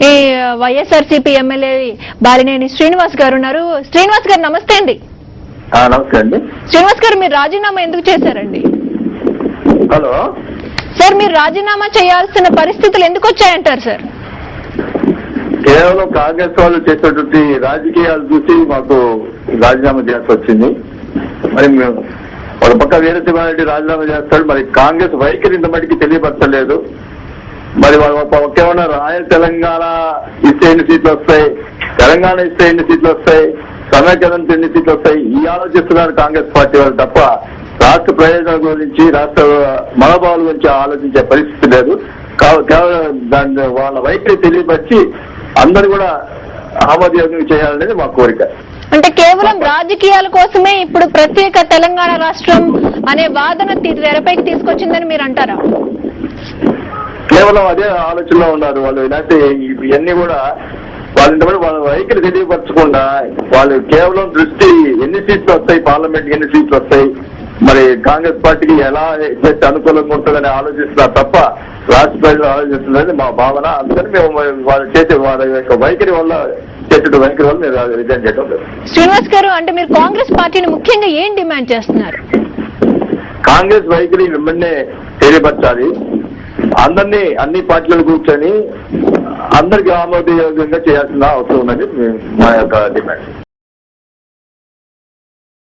ఈ వైఎస్ఆర్సీపీ ఎమ్మెల్యే బాలినేని శ్రీనివాస్ గారు ఉన్నారు. శ్రీనివాస్ గారు నమస్తే అండి. నమస్తే అండి. శ్రీనివాస్ గారు, మీరు రాజీనామా ఎందుకు చేశారండి? హలో సార్, మీరు రాజీనామా చేయాల్సిన పరిస్థితులు ఎందుకు వచ్చాయంటారు సార్? కేవలం కాంగ్రెస్ వాళ్ళు చేసేటువంటి రాజకీయాలు చూసి మాకు రాజీనామా చేయాల్సి వచ్చింది. మరి వాళ్ళ పక్క వీరసింహారెడ్డి రాజీనామా చేస్తాడు, మరి కాంగ్రెస్ వైఖరి ఇంత మటుకి తెలియపరచలేదు. మరి ఒకేమన్నా రాయల్ తెలంగాణ ఇస్తే ఎన్ని సీట్లు వస్తాయి, తెలంగాణ ఇస్తే ఎన్ని సీట్లు వస్తాయి, సమైక్యత ఎన్ని సీట్లు వస్తాయి, ఈ ఆలోచిస్తున్నారు కాంగ్రెస్ పార్టీ వాళ్ళు తప్ప రాష్ట్ర ప్రయోజనాల గురించి, రాష్ట్ర మనోభావాల గురించి ఆలోచించే పరిస్థితి లేదు. కేవలం దాన్ని వాళ్ళ వైఖరి తెలియపరిచి అందరు కూడా ఆమోదయోగ్యం చేయాలనేది మా కోరిక. అంటే కేవలం రాజకీయాల కోసమే ఇప్పుడు ప్రత్యేక తెలంగాణ రాష్ట్రం అనే వాదన తెరపైకి తీసుకొచ్చిందని మీరు అంటారా? కేవలం అదే ఆలోచనలో ఉన్నారు వాళ్ళు. ఇలాంటి ఇవన్నీ కూడా వాళ్ళ వైఖరి తెలియపరచకుండా వాళ్ళు కేవలం దృష్టి ఎన్ని సీట్లు వస్తాయి, పార్లమెంట్కి ఎన్ని సీట్లు వస్తాయి, మరి కాంగ్రెస్ పార్టీకి ఎలా చేస్తే అనుకూలంగా ఉంటుందని ఆలోచిస్తున్నారు తప్ప రాష్ట్ర ప్రజలు ఆలోచిస్తున్నది మా భావన. అందుకని మేము వాళ్ళు చేసే వాళ్ళ యొక్క వైఖరి వల్ల చేసే వైఖరి వల్ల మేము రిజైన్ చేయడం లేదు. శ్రీనివాస్ గారు, అంటే మీరు కాంగ్రెస్ పార్టీని ముఖ్యంగా ఏం డిమాండ్ చేస్తున్నారు? కాంగ్రెస్ వైఖరి మిమ్మల్ని తెలియపరచాలి, అందరినీ అన్ని పార్టీలను కూర్చొని అందరికీ ఆమోదయోగ్యంగా చేయాల్సిన అవసరం ఉన్నది మా యొక్క డిమాండ్.